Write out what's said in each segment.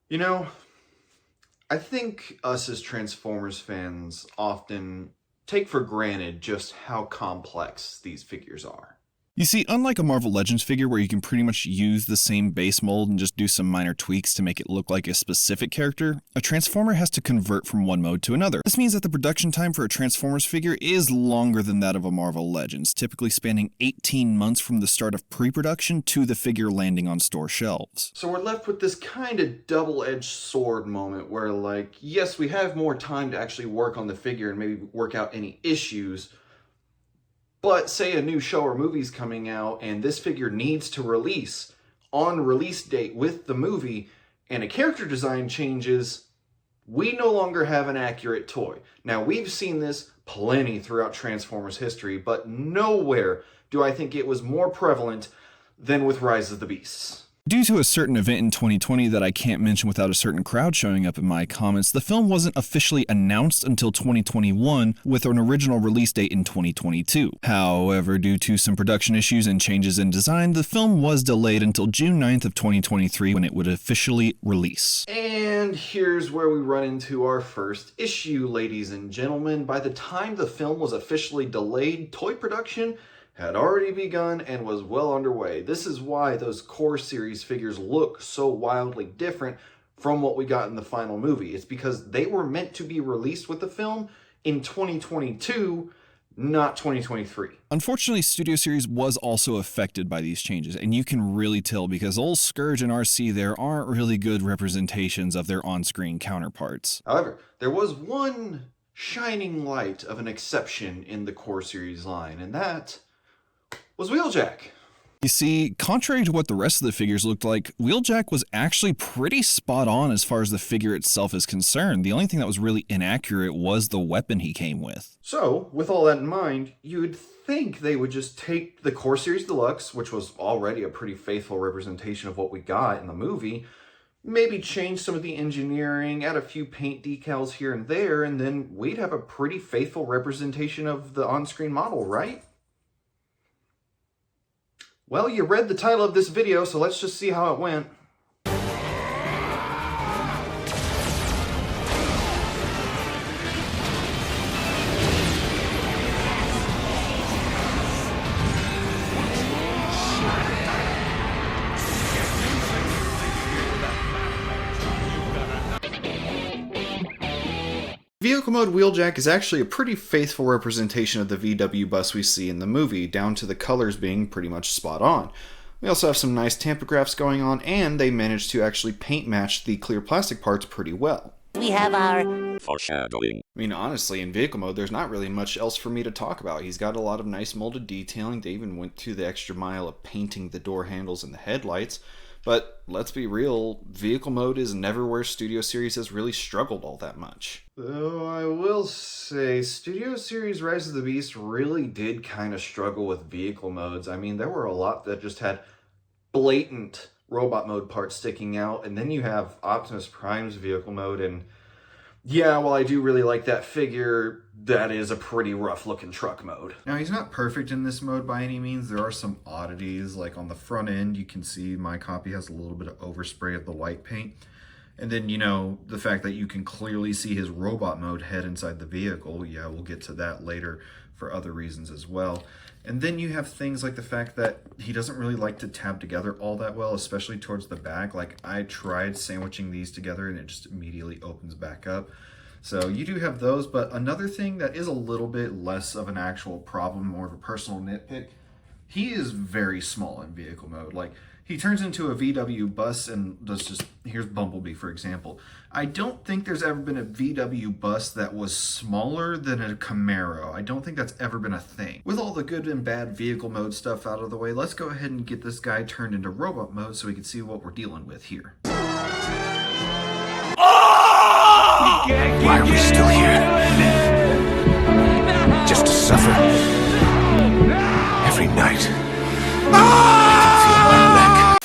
You know, I think us as Transformers fans often take for granted just how complex these figures are. You see, unlike a Marvel Legends figure where you can pretty much use the same base mold and just do some minor tweaks to make it look like a specific character, a Transformer has to convert from one mode to another. This means that the production time for a Transformers figure is longer than that of a Marvel Legends, typically spanning 18 months from the start of pre-production to the figure landing on store shelves. So we're left with this kind of double-edged sword moment where, like, yes, we have more time to actually work on the figure and maybe work out any issues, but say a new show or movie's coming out and this figure needs to release on release date with the movie and a character design changes, we no longer have an accurate toy. Now, we've seen this plenty throughout Transformers history, but nowhere do I think it was more prevalent than with Rise of the Beasts. Due to a certain event in 2020 that I can't mention without a certain crowd showing up in my comments, the film wasn't officially announced until 2021 with an original release date in 2022. However, due to some production issues and changes in design, the film was delayed until June 9th of 2023 when it would officially release. And here's where we run into our first issue, ladies and gentlemen. By the time the film was officially delayed, toy production had already begun and was well underway. This is why those core series figures look so wildly different from what we got in the final movie. It's because they were meant to be released with the film in 2022, not 2023. Unfortunately, Studio Series was also affected by these changes, and you can really tell because old Scourge and RC there aren't really good representations of their on-screen counterparts. However, there was one shining light of an exception in the core series line, and that was Wheeljack. You see, contrary to what the rest of the figures looked like, Wheeljack was actually pretty spot on as far as the figure itself is concerned. The only thing that was really inaccurate was the weapon he came with. So, with all that in mind, you'd think they would just take the Core Series Deluxe, which was already a pretty faithful representation of what we got in the movie, maybe change some of the engineering, add a few paint decals here and there, and then we'd have a pretty faithful representation of the on-screen model, right? Well, you read the title of this video, so let's just see how it went. Vehicle Mode Wheeljack is actually a pretty faithful representation of the VW bus we see in the movie, down to the colors being pretty much spot on. We also have some nice tampografts going on, and they managed to actually paint match the clear plastic parts pretty well. We have our foreshadowing. I mean, honestly, in Vehicle Mode, there's not really much else for me to talk about. He's got a lot of nice molded detailing. They even went to the extra mile of painting the door handles and the headlights. But let's be real, Vehicle Mode is never where Studio Series has really struggled all that much. Though I will say, Studio Series Rise of the Beast really did kind of struggle with vehicle modes. I mean, there were a lot that just had blatant robot mode parts sticking out, and then you have Optimus Prime's vehicle mode, and yeah, while I do really like that figure, that is a pretty rough looking truck mode. Now, he's not perfect in this mode by any means. There are some oddities, like on the front end, you can see my copy has a little bit of overspray of the white paint. And then, you know, the fact that you can clearly see his robot mode head inside the vehicle. Yeah, we'll get to that later for other reasons as well. And then you have things like the fact that he doesn't really like to tab together all that well, especially towards the back. Like, I tried sandwiching these together and it just immediately opens back up. So you do have those, but another thing that is a little bit less of an actual problem, more of a personal nitpick, he is very small in vehicle mode. Like, he turns into a VW bus and does just, here's Bumblebee for example. I don't think there's ever been a VW bus that was smaller than a Camaro. I don't think that's ever been a thing. With all the good and bad vehicle mode stuff out of the way, let's go ahead and get this guy turned into robot mode so we can see what we're dealing with here. Why are we still here? Just to suffer. Every night. Feel my neck.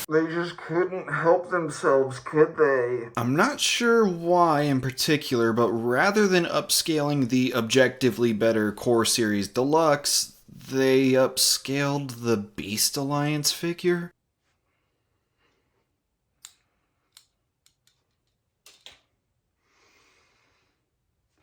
They just couldn't help themselves, could they? I'm not sure why in particular, but rather than upscaling the objectively better Core Series Deluxe, they upscaled the Beast Alliance figure.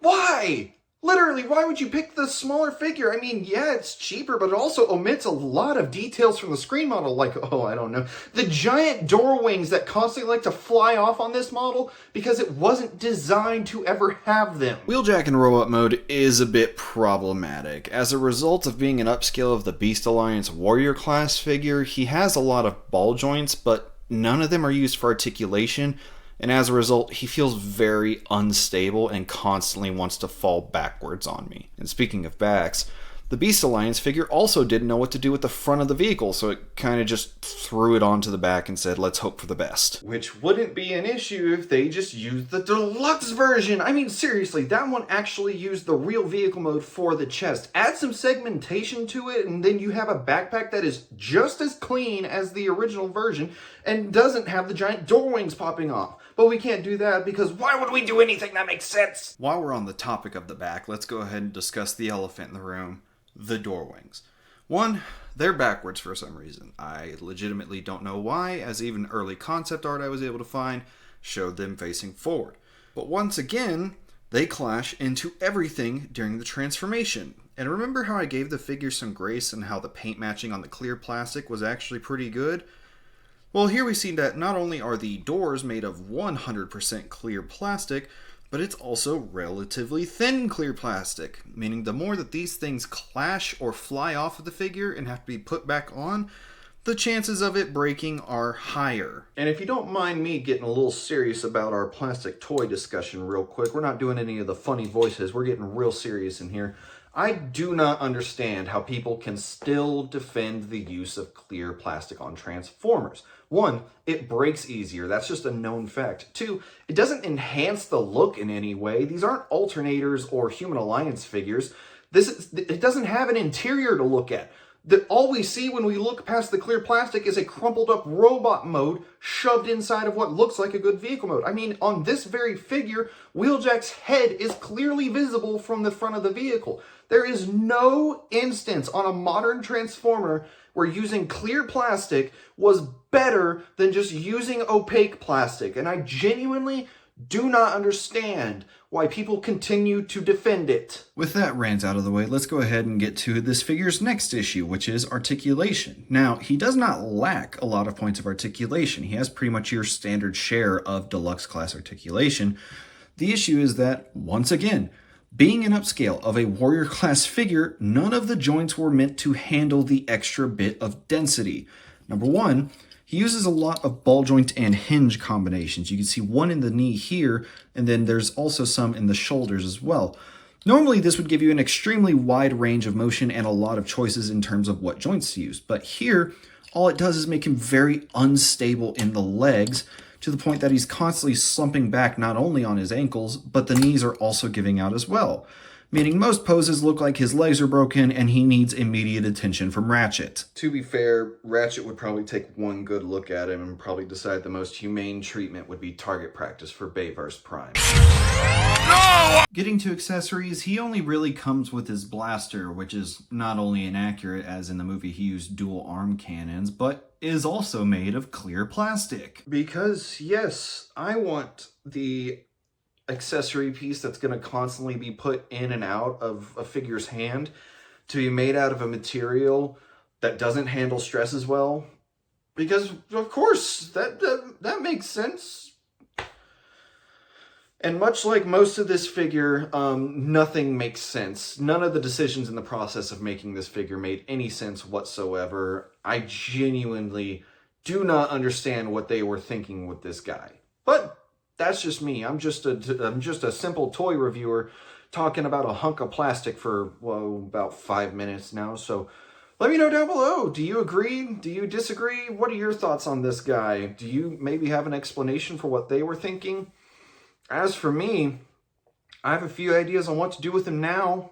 Why? Literally, why would you pick the smaller figure? I mean, yeah, it's cheaper, but it also omits a lot of details from the screen model, like, I don't know, the giant door wings that constantly like to fly off on this model because it wasn't designed to ever have them. Wheeljack in robot mode is a bit problematic. As a result of being an upscale of the Beast Alliance Warrior class figure, he has a lot of ball joints, but none of them are used for articulation, and as a result, he feels very unstable and constantly wants to fall backwards on me. And speaking of backs, the Beast Alliance figure also didn't know what to do with the front of the vehicle, so it kind of just threw it onto the back and said, let's hope for the best. Which wouldn't be an issue if they just used the deluxe version. I mean, seriously, that one actually used the real vehicle mode for the chest. Add some segmentation to it, and then you have a backpack that is just as clean as the original version and doesn't have the giant door wings popping off. But we can't do that because why would we do anything that makes sense? While we're on the topic of the back, let's go ahead and discuss the elephant in the room, the door wings. One, they're backwards for some reason. I legitimately don't know why, as even early concept art I was able to find showed them facing forward. But once again, they clash into everything during the transformation. And remember how I gave the figure some grace and how the paint matching on the clear plastic was actually pretty good? Well, here we see that not only are the doors made of 100% clear plastic, but it's also relatively thin clear plastic, meaning the more that these things clash or fly off of the figure and have to be put back on, the chances of it breaking are higher. And if you don't mind me getting a little serious about our plastic toy discussion real quick, we're not doing any of the funny voices, we're getting real serious in here. I do not understand how people can still defend the use of clear plastic on Transformers. One, it breaks easier. That's just a known fact. Two, it doesn't enhance the look in any way. These aren't alternators or Human Alliance figures. It doesn't have an interior to look at. All we see when we look past the clear plastic is a crumpled up robot mode shoved inside of what looks like a good vehicle mode. I mean, on this very figure, Wheeljack's head is clearly visible from the front of the vehicle. There is no instance on a modern Transformer where using clear plastic was better than just using opaque plastic. And I genuinely do not understand why people continue to defend it. With that rant out of the way, let's go ahead and get to this figure's next issue, which is articulation. Now, he does not lack a lot of points of articulation. He has pretty much your standard share of deluxe class articulation. The issue is that, once again, being an upscale of a warrior class figure, none of the joints were meant to handle the extra bit of density. Number one, he uses a lot of ball joint and hinge combinations. You can see one in the knee here, and then there's also some in the shoulders as well. Normally, this would give you an extremely wide range of motion and a lot of choices in terms of what joints to use. But here, all it does is make him very unstable in the legs, to the point that he's constantly slumping back not only on his ankles, but the knees are also giving out as well. Meaning most poses look like his legs are broken and he needs immediate attention from Ratchet. To be fair, Ratchet would probably take one good look at him and probably decide the most humane treatment would be target practice for Bayverse Prime. No! Getting to accessories, he only really comes with his blaster, which is not only inaccurate as in the movie he used dual arm cannons, but is also made of clear plastic. Because yes, I want the accessory piece that's going to constantly be put in and out of a figure's hand to be made out of a material that doesn't handle stress as well. Because of course, that makes sense. And much like most of this figure, nothing makes sense. None of the decisions in the process of making this figure made any sense whatsoever. I genuinely do not understand what they were thinking with this guy. But that's just me. I'm just a simple toy reviewer talking about a hunk of plastic for, well, about 5 minutes now. So let me know down below. Do you agree? Do you disagree? What are your thoughts on this guy? Do you maybe have an explanation for what they were thinking? As for me, I have a few ideas on what to do with him now.